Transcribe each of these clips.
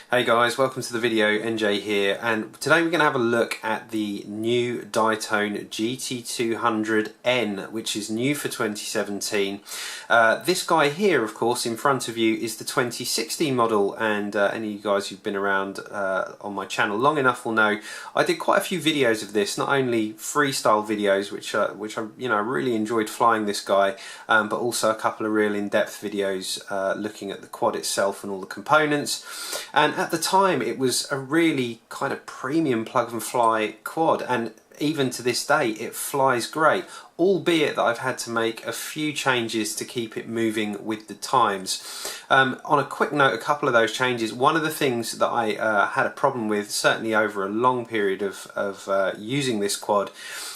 Hey guys, welcome to the video. NJ here, and today we're going to have a look at the new Diatone GT200N, which is new for 2017. This guy here, of course, in front of you is the 2016 model, and any of you guys who've been around on my channel long enough will know I did quite a few videos of this, not only freestyle videos, which I really enjoyed flying this guy, but also a couple of real in-depth videos looking at the quad itself and all the components. And at the time it was a really kind of premium plug and fly quad, and even to this day it flies great, albeit that I've had to make a few changes to keep it moving with the times. On a quick note, a couple of those changes. One of the things that I had a problem with, certainly over a long period of using this quad,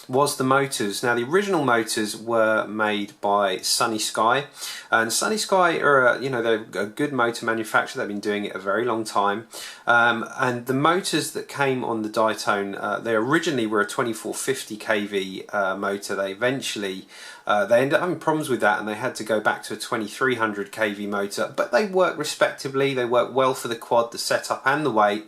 was the motors. Now, the original motors were made by Sunny Sky, and Sunny Sky are they're a good motor manufacturer. They've been doing it a very long time, and the motors that came on the Diatone, they originally were a 2450 kV motor. They eventually they ended up having problems with that, and they had to go back to a 2300 kV motor, but they work respectively. They work well for the quad, the setup and the weight.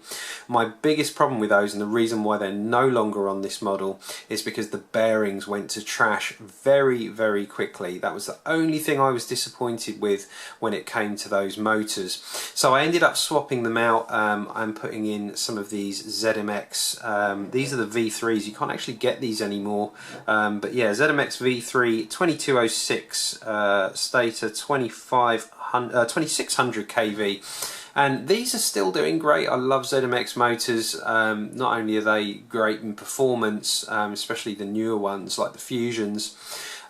My biggest problem with those, and the reason why they're no longer on this model, is because the bearings went to trash very, very quickly. That was the only thing I was disappointed with when it came to those motors. So I ended up swapping them out. I'm putting in some of these ZMX. These are the V3s. You can't actually get these anymore, but yeah, ZMX V3 2206 stator 2600 kV. And these are still doing great. I love ZMX motors. Not only are they great in performance, especially the newer ones like the Fusions,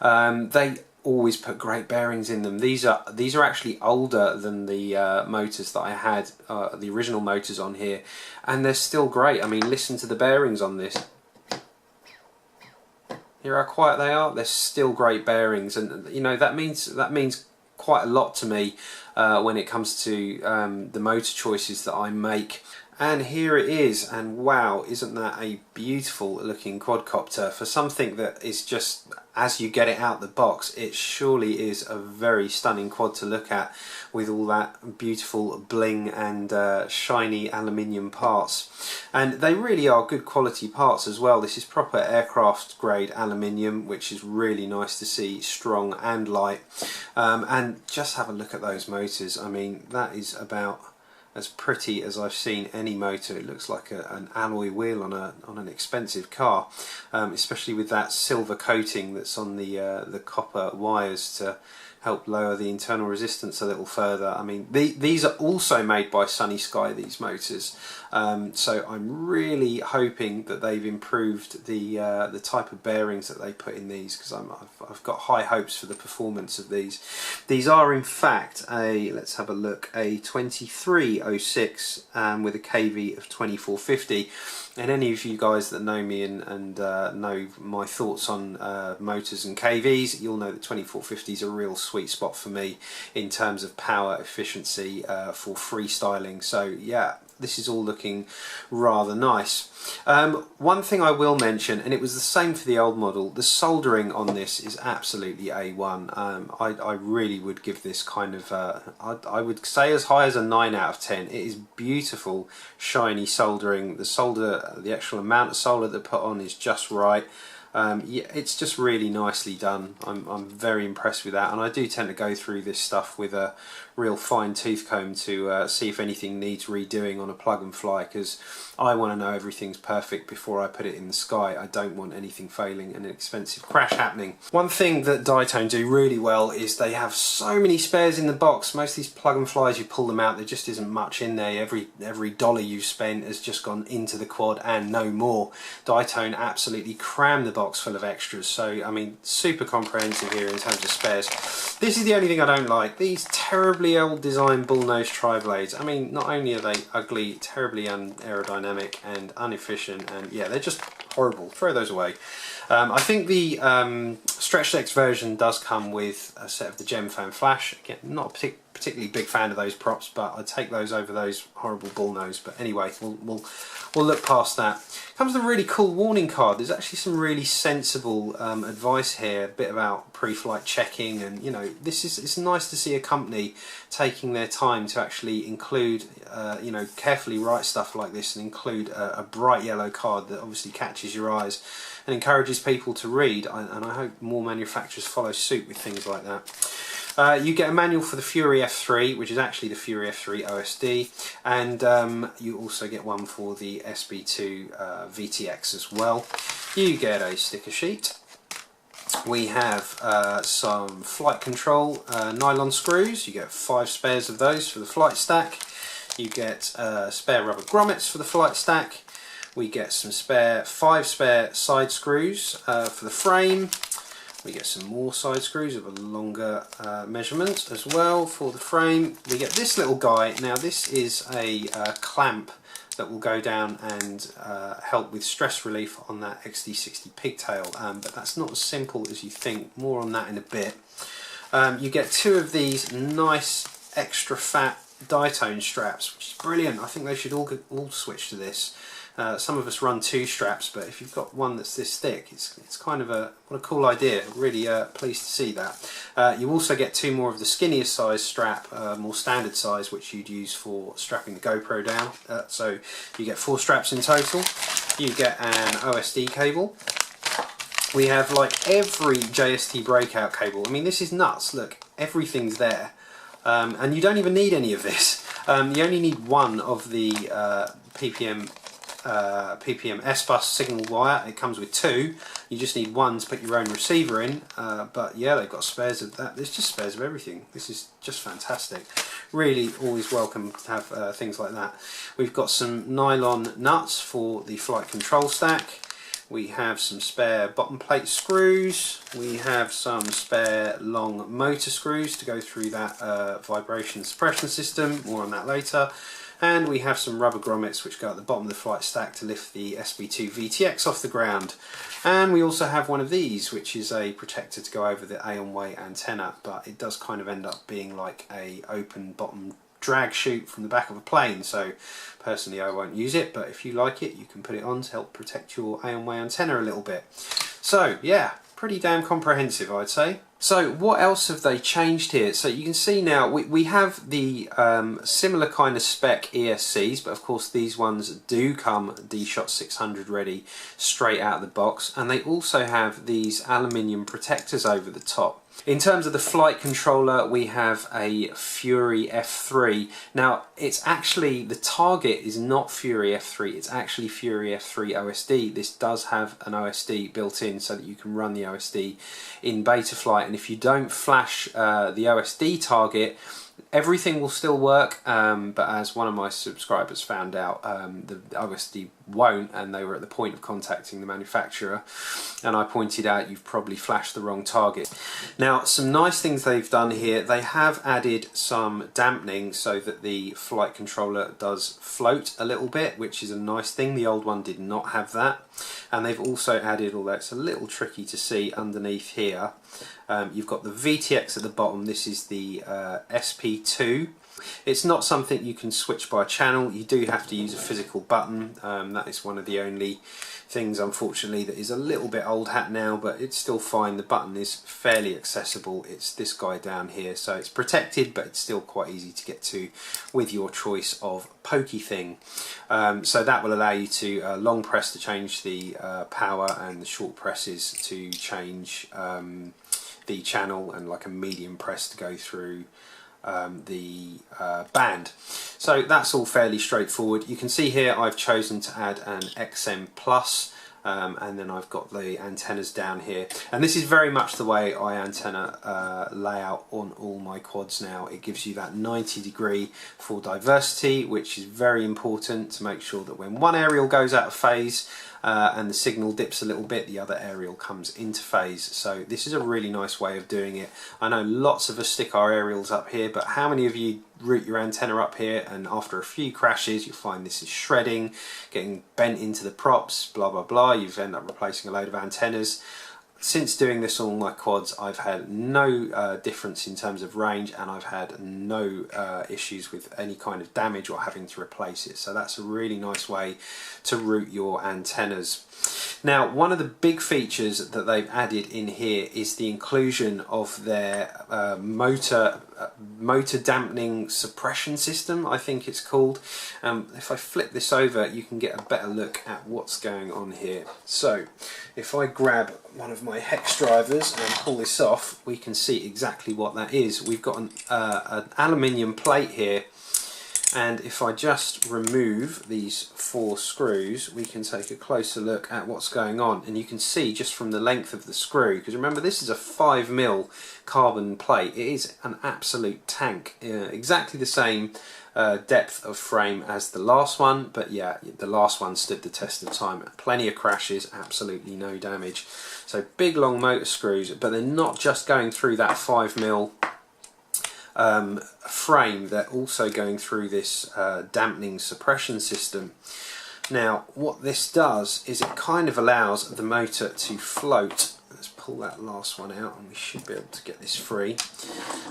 they always put great bearings in them. These are actually older than the motors that I had, the original motors on here, and they're still great. I mean, listen to the bearings on this. Hear how quiet they are. They're still great bearings, and that means quite a lot to me when it comes to the motor choices that I make. And here it is, and wow, isn't that a beautiful looking quadcopter for something that is just, as you get it out the box, it surely is a very stunning quad to look at, with all that beautiful bling and shiny aluminium parts. And they really are good quality parts as well. This is proper aircraft grade aluminium, which is really nice to see, strong and light. And just have a look at those motors. I mean, that is about as pretty as I've seen any motor. It looks like an alloy wheel on an expensive car, especially with that silver coating that's on the copper wires to help lower the internal resistance a little further. I mean, these are also made by Sunny Sky, these motors, so I'm really hoping that they've improved the type of bearings that they put in these, because I've got high hopes for the performance of these. These are in fact let's have a look, a 2306 with a kV of 2450. And any of you guys that know me and know my thoughts on motors and KVs, you'll know that 2450 is a real sweet spot for me in terms of power efficiency for freestyling. So yeah, this is all looking rather nice. One thing I will mention, and it was the same for the old model, the soldering on this is absolutely A1. I really would give this kind of, I would say as high as a 9 out of 10. It is beautiful, shiny soldering. The actual amount of solder they put on is just right. Yeah, it's just really nicely done. I'm very impressed with that, and I do tend to go through this stuff with a real fine tooth comb to see if anything needs redoing on a plug and fly, because I want to know everything's perfect before I put it in the sky. I don't want anything failing and an expensive crash happening. One thing that Diatone do really well is they have so many spares in the box. Most of these plug and flies, you pull them out, there just isn't much in there. Every dollar you've spent has just gone into the quad and no more. Diatone absolutely cram the box full of extras, so I mean, super comprehensive here in terms of spares. This is the only thing I don't like, these terribly old design bullnose tri-blades. I mean, not only are they ugly, terribly unaerodynamic and inefficient, and yeah, they're just horrible. Throw those away. I think the Stretch X version does come with a set of the Gem Fan Flash. Again, not a particularly big fan of those props, but I'd take those over those horrible bullnose. But anyway, we'll look past that. Comes with a really cool warning card. There's actually some really sensible advice here, a bit about pre-flight checking, and you know, it's nice to see a company taking their time to actually include, you know, carefully write stuff like this and include a bright yellow card that obviously catches your eyes and encourages people to read, and I hope more manufacturers follow suit with things like that. You get a manual for the Fury F3, which is actually the Fury F3 OSD, and you also get one for the SB2 VTX as well. You get a sticker sheet. We have some flight control nylon screws. You get 5 spares of those for the flight stack. You get spare rubber grommets for the flight stack. We get some 5 spare side screws for the frame. We get some more side screws of a longer measurement as well for the frame. We get this little guy. Now this is a clamp that will go down and help with stress relief on that XD60 pigtail, but that's not as simple as you think. More on that in a bit. You get 2 of these nice extra fat Diatone straps, which is brilliant. I think they should all switch to this. Some of us run 2 straps, but if you've got one that's this thick, it's kind of what a cool idea. Really pleased to see that. You also get 2 more of the skinnier size strap, more standard size, which you'd use for strapping the GoPro down. So you get 4 straps in total. You get an OSD cable. We have like every JST breakout cable. I mean, this is nuts. Look, everything's there, and you don't even need any of this. You only need one of the PPM S-Bus signal wire. It comes with 2. You just need one to put your own receiver in, but yeah, they've got spares of that. There's just spares of everything. This is just fantastic. Really always welcome to have things like that. We've got some nylon nuts for the flight control stack. We have some spare bottom plate screws. We have some spare long motor screws to go through that vibration suppression system. More on that later. And we have some rubber grommets which go at the bottom of the flight stack to lift the SB2 VTX off the ground. And we also have one of these, which is a protector to go over the AON-way antenna, but it does kind of end up being like a open bottom drag chute from the back of a plane. So personally I won't use it, but if you like it, you can put it on to help protect your AON-way antenna a little bit. So yeah, pretty damn comprehensive, I'd say. So what else have they changed here? So you can see now we have the similar kind of spec ESCs, but of course these ones do come D-Shot 600 ready straight out of the box, and they also have these aluminium protectors over the top. In terms of the flight controller, we have a Fury F3. Now, it's actually, the target is not Fury F3, it's actually Fury F3 OSD. This does have an OSD built in so that you can run the OSD in Betaflight, and if you don't flash the OSD target, everything will still work, but as one of my subscribers found out, the OSD won't, and they were at the point of contacting the manufacturer, and I pointed out you've probably flashed the wrong target. Now, some nice things they've done here, they have added some dampening so that the flight controller does float a little bit, which is a nice thing. The old one did not have that. And they've also added, although it's a little tricky to see underneath here, you've got the VTX at the bottom. This is the SP2. It's not something you can switch by channel. You do have to use a physical button. That is one of the only things, unfortunately, that is a little bit old hat now, but it's still fine. The button is fairly accessible. It's this guy down here, so it's protected, but it's still quite easy to get to with your choice of pokey thing. So that will allow you to long press to change the power, and the short presses to change the channel, and like a medium press to go through the band. So that's all fairly straightforward. You can see here I've chosen to add an XM Plus, and then I've got the antennas down here, and this is very much the way I antenna layout on all my quads now. It gives you that 90° for diversity, which is very important to make sure that when one aerial goes out of phase and the signal dips a little bit, the other aerial comes into phase. So this is a really nice way of doing it. I know lots of us stick our aerials up here, but how many of you route your antenna up here and after a few crashes you find this is shredding, getting bent into the props, blah blah blah, you've ended up replacing a load of antennas? since doing this on my quads, I've had no difference in terms of range, and I've had no issues with any kind of damage or having to replace it. So that's a really nice way to route your antennas. Now, one of the big features that they've added in here is the inclusion of their motor dampening suppression system, I think it's called. If I flip this over, you can get a better look at what's going on here. So if I grab one of my hex drivers and pull this off, we can see exactly what that is. We've got an aluminium plate here, and if I just remove these 4 screws, we can take a closer look at what's going on, and you can see just from the length of the screw, because remember this is a 5mm carbon plate, it is an absolute tank, exactly the same depth of frame as the last one, but yeah, the last one stood the test of time. Plenty of crashes, absolutely no damage. So big long motor screws, but they're not just going through that 5mm frame, they're also going through this dampening suppression system. Now what this does is it kind of allows the motor to float. Let's pull that last one out and we should be able to get this free.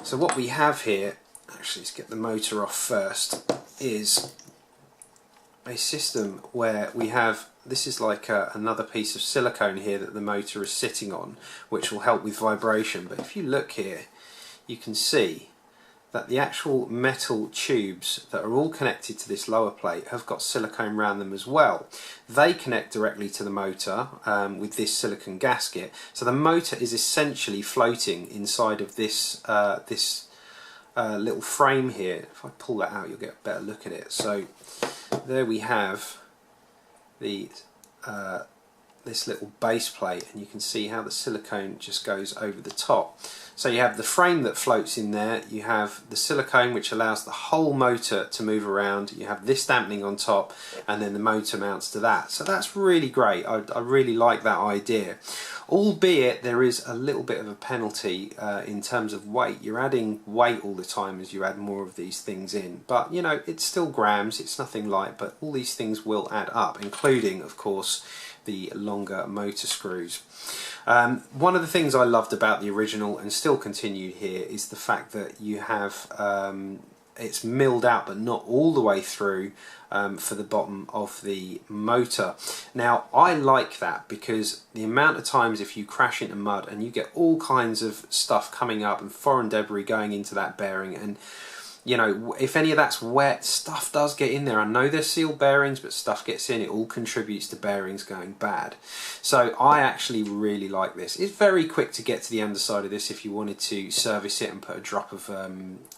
So what we have here, actually let's get the motor off first, is a system where we have, this is like another piece of silicone here that the motor is sitting on, which will help with vibration. But if you look here, you can see that the actual metal tubes that are all connected to this lower plate have got silicone around them as well. They connect directly to the motor with this silicone gasket, so the motor is essentially floating inside of this little frame here. If I pull that out, you'll get a better look at it. So there we have the this little base plate, and you can see how the silicone just goes over the top. So you have the frame that floats in there, you have the silicone which allows the whole motor to move around, you have this dampening on top, and then the motor mounts to that. So that's really great. I really like that idea. Albeit there is a little bit of a penalty in terms of weight. You're adding weight all the time as you add more of these things in, but you know, it's still grams, it's nothing light, but all these things will add up, including of course the longer motor screws. One of the things I loved about the original, and still continued here, is the fact that you have it's milled out but not all the way through for the bottom of the motor. Now I like that because the amount of times if you crash into mud and you get all kinds of stuff coming up and foreign debris going into that bearing, and you know, if any of that's wet, stuff does get in there. I know they're sealed bearings, but stuff gets in. It all contributes to bearings going bad. So I actually really like this. It's very quick to get to the underside of this if you wanted to service it and put a drop of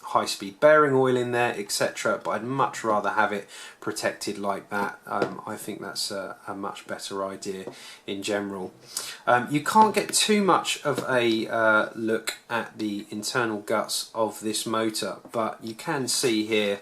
high-speed bearing oil in there, etc. But I'd much rather have it protected like that. I think that's a much better idea in general. You can't get too much of a look at the internal guts of this motor, but you can see here,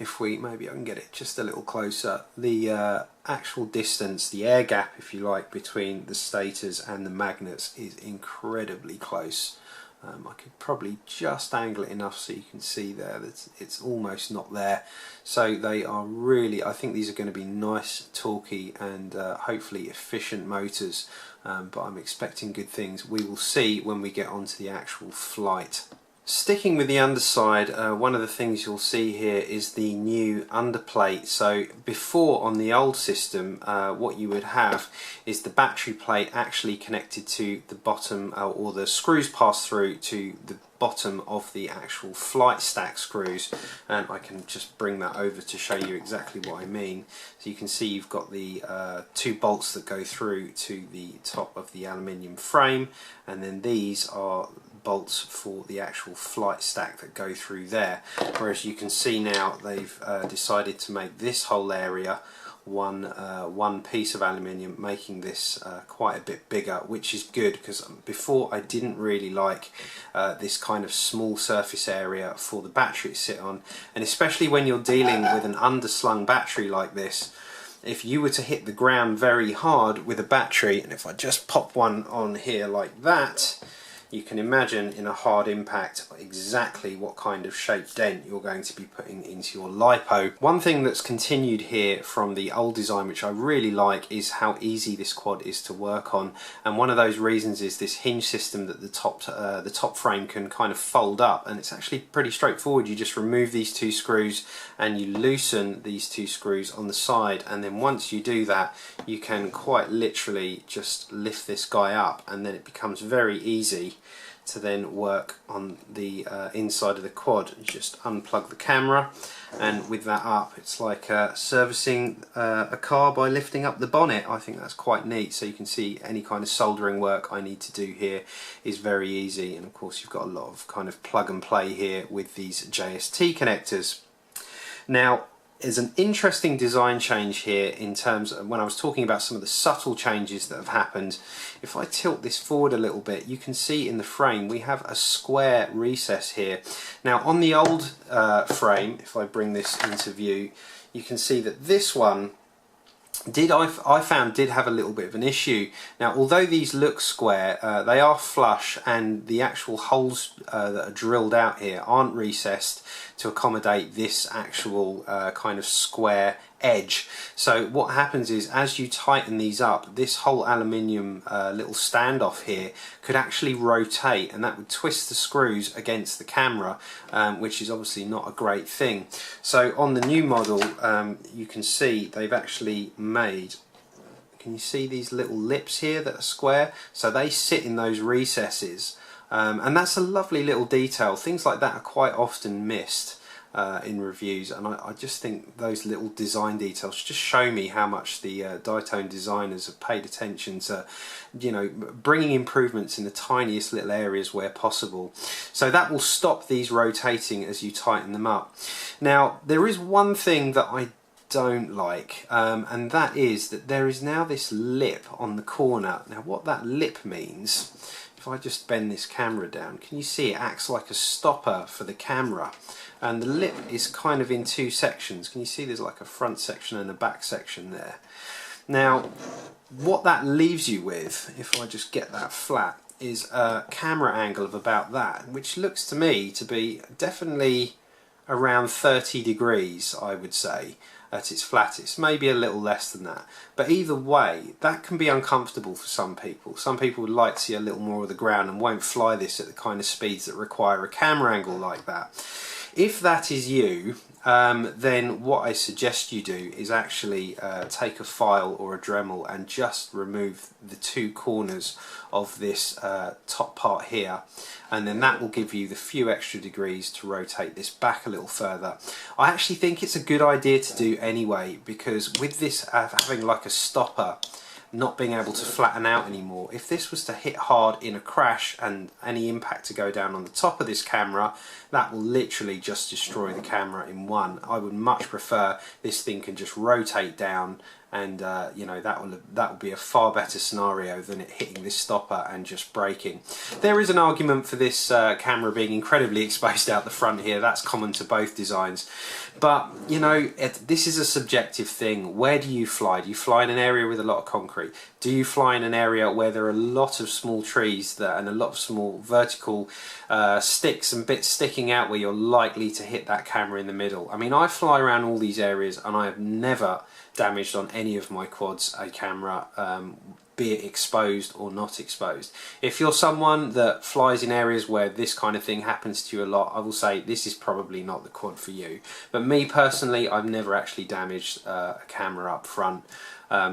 if we, maybe I can get it just a little closer, the actual distance, the air gap if you like, between the stators and the magnets is incredibly close. I could probably just angle it enough so you can see there that it's almost not there. So they are really, I think these are going to be nice, torquey and hopefully efficient motors, but I'm expecting good things. We will see when we get onto the actual flight. Sticking with the underside, one of the things you'll see here is the new underplate. So before, on the old system, what you would have is the battery plate actually connected to the bottom, or the screws pass through to the bottom of the actual flight stack screws, and I can just bring that over to show you exactly what I mean. So you can see you've got the 2 bolts that go through to the top of the aluminium frame, and then these are bolts for the actual flight stack that go through there. Whereas you can see now they've decided to make this whole area one piece of aluminium, making this quite a bit bigger, which is good, because before I didn't really like this kind of small surface area for the battery to sit on, and especially when you're dealing with an underslung battery like this. If you were to hit the ground very hard with a battery, and if I just pop one on here like that, you can imagine in a hard impact exactly what kind of shape dent you're going to be putting into your lipo. One thing that's continued here from the old design, which I really like, is how easy this quad is to work on, and one of those reasons is this hinge system that the top frame can kind of fold up, and it's actually pretty straightforward. You just remove these two screws and you loosen these two screws on the side, and then once you do that you can quite literally just lift this guy up, and then it becomes very easy to then work on the inside of the quad. You just unplug the camera, and with that up, it's like servicing a car by lifting up the bonnet. I think that's quite neat. So you can see any kind of soldering work I need to do here is very easy, and of course you've got a lot of kind of plug and play here with these JST connectors. Now, there's an interesting design change here in terms of when I was talking about some of the subtle changes that have happened. If I tilt this forward a little bit, you can see in the frame we have a square recess here. Now on the old frame, if I bring this into view, you can see that this one I found did have a little bit of an issue. Now although these look square, they are flush, and the actual holes that are drilled out here aren't recessed to accommodate this actual kind of square edge. So what happens is, as you tighten these up, this whole aluminium little standoff here could actually rotate, and that would twist the screws against the camera, which is obviously not a great thing. So on the new model, you can see they've actually made, can you see these little lips here that are square? So they sit in those recesses, and that's a lovely little detail. Things like that are quite often missed in reviews, and I just think those little design details just show me how much the Diatone designers have paid attention to, you know, bringing improvements in the tiniest little areas where possible. So that will stop these rotating as you tighten them up. Now there is one thing that I don't like, and that is that there is now this lip on the corner. Now what that lip means, if I just bend this camera down, can you see it acts like a stopper for the camera? And the lip is kind of in two sections. Can you see there's like a front section and a back section there? Now what that leaves you with, if I just get that flat, is a camera angle of about that, which looks to me to be definitely around 30 degrees, I would say, at its flattest, maybe a little less than that. But either way, that can be uncomfortable for some people. Some people would like to see a little more of the ground and won't fly this at the kind of speeds that require a camera angle like that. If that is you, then what I suggest you do is actually take a file or a Dremel and just remove the two corners of this top part here, and then that will give you the few extra degrees to rotate this back a little further. I actually think it's a good idea to do anyway, because with this having like a stopper, not being able to flatten out anymore, if this was to hit hard in a crash and any impact to go down on the top of this camera, that will literally just destroy the camera in one. I would much prefer this thing can just rotate down, and you know, that will be a far better scenario than it hitting this stopper and just breaking. There is an argument for this camera being incredibly exposed out the front here. That's common to both designs, but you know, this is a subjective thing. Where do you fly? Do you fly in an area with a lot of concrete? Do you fly in an area where there are a lot of small trees and a lot of small vertical sticks and bits sticking out where you're likely to hit that camera in the middle? I mean, I fly around all these areas and I have never damaged on any of my quads a camera, be it exposed or not exposed. If you're someone that flies in areas where this kind of thing happens to you a lot, I will say this is probably not the quad for you. But me personally, I've never actually damaged a camera up front.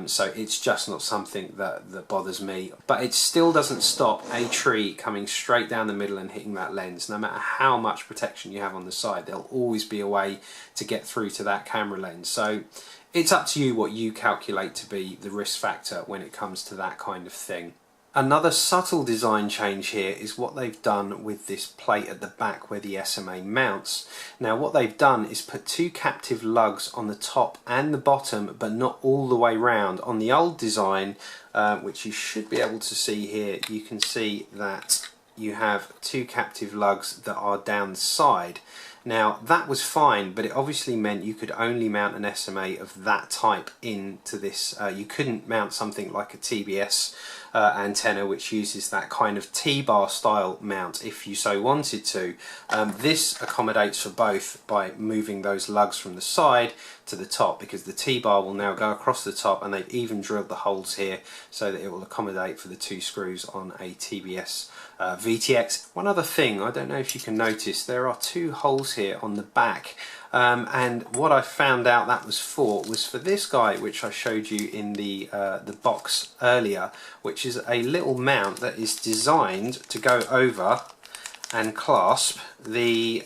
So it's just not something that bothers me. But it still doesn't stop a tree coming straight down the middle and hitting that lens. No matter how much protection you have on the side, there'll always be a way to get through to that camera lens. So it's up to you what you calculate to be the risk factor when it comes to that kind of thing. Another subtle design change here is what they've done with this plate at the back where the SMA mounts. Now what they've done is put two captive lugs on the top and the bottom, but not all the way round. On the old design, which you should be able to see here, you can see that you have two captive lugs that are down the side. Now that was fine, but it obviously meant you could only mount an SMA of that type into this. You couldn't mount something like a TBS antenna, which uses that kind of T-bar style mount if you so wanted to. This accommodates for both by moving those lugs from the side to the top, because the T-bar will now go across the top, and they've even drilled the holes here so that it will accommodate for the 2 screws on a TBS VTX. One other thing, I don't know if you can notice, there are 2 holes here on the back, and what I found out that was for this guy, which I showed you in the box earlier, which is a little mount that is designed to go over and clasp the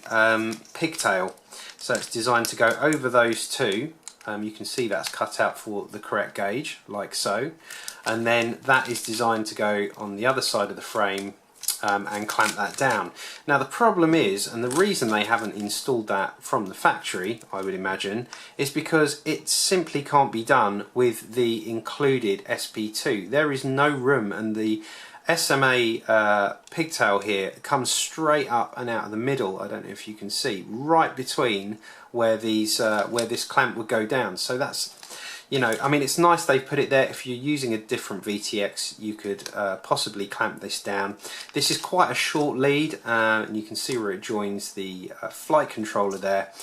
pigtail. So it's designed to go over those 2. You can see that's cut out for the correct gauge, like so. And then that is designed to go on the other side of the frame and clamp that down. Now the problem is, and the reason they haven't installed that from the factory, I would imagine, is because it simply can't be done with the included SP2. There is no room, and the SMA pigtail here comes straight up and out of the middle. I don't know if you can see, right between where these where this clamp would go down. So that's, you know, I mean, it's nice they've put it there. If you're using a different VTX, you could possibly clamp this down. This is quite a short lead, and you can see where it joins the flight controller there.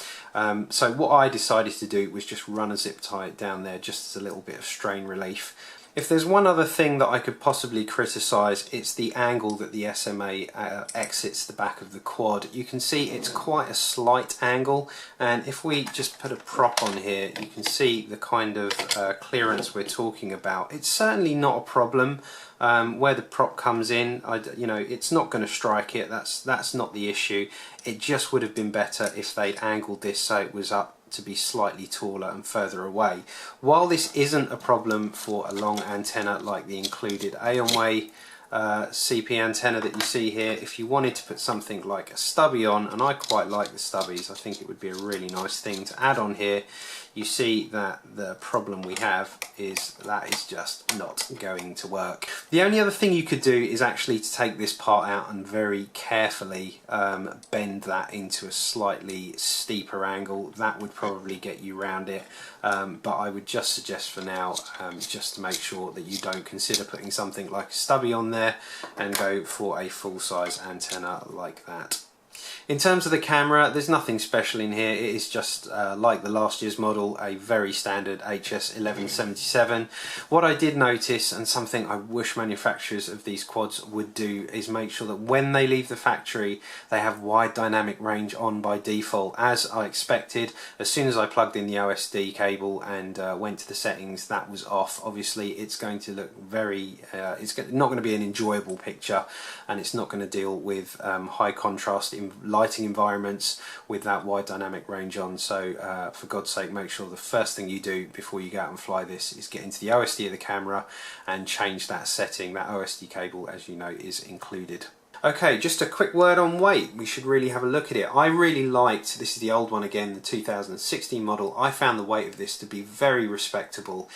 So what I decided to do was just run a zip tie down there, just as a little bit of strain relief. If there's one other thing that I could possibly criticise, it's the angle that the SMA exits the back of the quad. You can see it's quite a slight angle, and if we just put a prop on here, you can see the kind of clearance we're talking about. It's certainly not a problem where the prop comes in. You know, it's not going to strike it. That's not the issue. It just would have been better if they'd angled this so it was up to be slightly taller and further away. While this isn't a problem for a long antenna like the included Aonway CP antenna that you see here, if you wanted to put something like a stubby on, and I quite like the stubbies, I think it would be a really nice thing to add on here, you see that the problem we have is that is just not going to work. The only other thing you could do is actually to take this part out and very carefully bend that into a slightly steeper angle. That would probably get you round it, but I would just suggest for now, just to make sure that you don't consider putting something like a stubby on there and go for a full-size antenna like that. In terms of the camera, there's nothing special in here. It is just like the last year's model, a very standard HS1177. What I did notice, and something I wish manufacturers of these quads would do, is make sure that when they leave the factory they have wide dynamic range on by default. As I expected, as soon as I plugged in the OSD cable and went to the settings, that was off. Obviously it's going to look very, it's not going to be an enjoyable picture, and it's not going to deal with high contrast lighting environments with that wide dynamic range on. So for God's sake, make sure the first thing you do before you go out and fly this is get into the OSD of the camera and change that setting. That OSD cable, as you know, is included. Okay, just a quick word on weight. We should really have a look at it. I really liked, this is the old one again, the 2016 model. I found the weight of this to be very respectable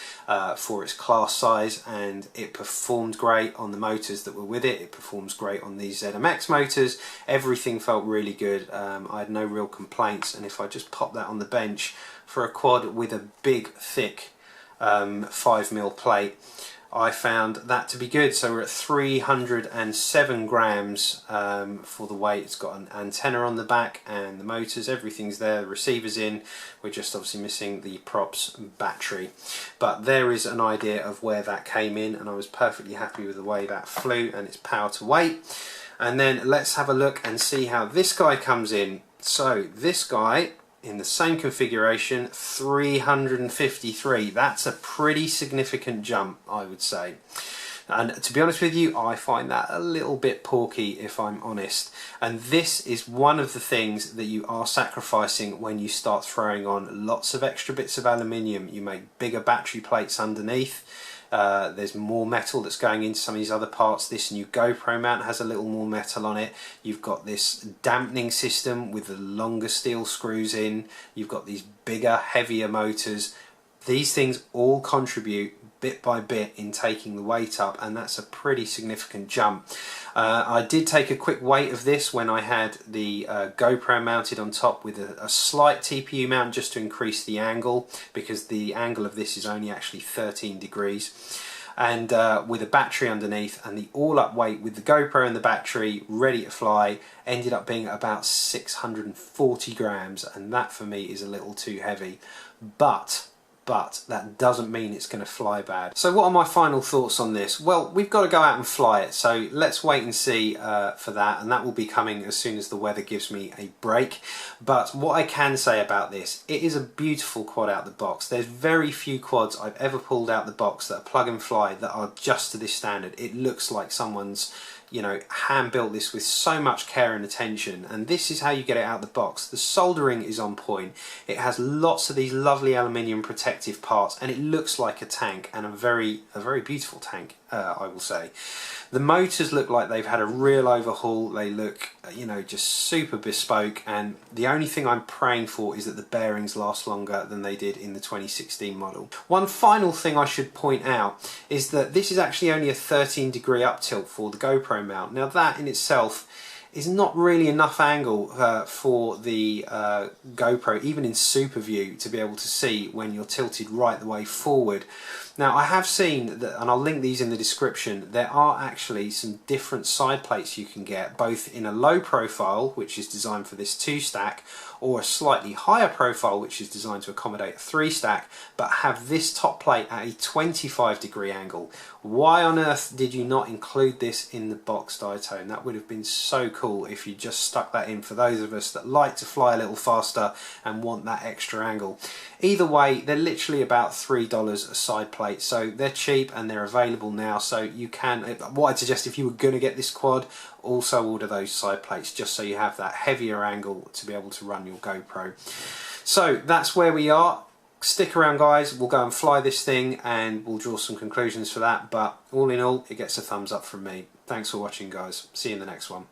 for its class size, and it performed great on the motors that were with it. It performs great on these ZMX motors. Everything felt really good. I had no real complaints, and if I just pop that on the bench for a quad with a big, thick 5mm plate, I found that to be good. So we're at 307 grams for the weight. It's got an antenna on the back and the motors, everything's there, the receiver's in. We're just obviously missing the props battery. But there is an idea of where that came in, and I was perfectly happy with the way that flew and its power to weight. And then let's have a look and see how this guy comes in. So this guy, in the same configuration, 353. That's a pretty significant jump, I would say. And to be honest with you, I find that a little bit porky, if I'm honest. And this is one of the things that you are sacrificing when you start throwing on lots of extra bits of aluminium. You make bigger battery plates underneath. There's more metal that's going into some of these other parts. This new GoPro mount has a little more metal on it. You've got this dampening system with the longer steel screws in. You've got these bigger, heavier motors. These things all contribute bit by bit in taking the weight up, and that's a pretty significant jump. I did take a quick weight of this when I had the GoPro mounted on top with a slight TPU mount, just to increase the angle, because the angle of this is only actually 13 degrees. and with a battery underneath, and the all-up weight with the GoPro and the battery ready to fly ended up being about 640 grams, and that for me is a little too heavy. But that doesn't mean it's going to fly bad. So what are my final thoughts on this? Well, we've got to go out and fly it, so let's wait and see for that, and that will be coming as soon as the weather gives me a break. But what I can say about this, it is a beautiful quad out the box. There's very few quads I've ever pulled out the box that are plug and fly that are just to this standard. It looks like someone's, you know, hand built this with so much care and attention, and this is how you get it out the box. The soldering is on point. It has lots of these lovely aluminium protective parts, and it looks like a tank, and a very beautiful tank, I will say. The motors look like they've had a real overhaul. They look, you know, just super bespoke, and the only thing I'm praying for is that the bearings last longer than they did in the 2016 model. One final thing I should point out is that this is actually only a 13-degree up tilt for the GoPro mount. Now that in itself is not really enough angle for the GoPro, even in super view, to be able to see when you're tilted right the way forward. Now I have seen that, and I'll link these in the description, there are actually some different side plates you can get, both in a low profile, which is designed for this 2-stack, or a slightly higher profile, which is designed to accommodate a 3-stack, but have this top plate at a 25-degree angle. Why on earth did you not include this in the box, Diatone? That would have been so cool if you just stuck that in for those of us that like to fly a little faster and want that extra angle. Either way, they're literally about $3 a side plate, so they're cheap and they're available now. So you can, what I'd suggest, if you were going to get this quad, also order those side plates, just so you have that heavier angle to be able to run your GoPro. So that's where we are. Stick around, guys, we'll go and fly this thing and we'll draw some conclusions for that, but all in all, it gets a thumbs up from me. Thanks for watching, guys. See you in the next one.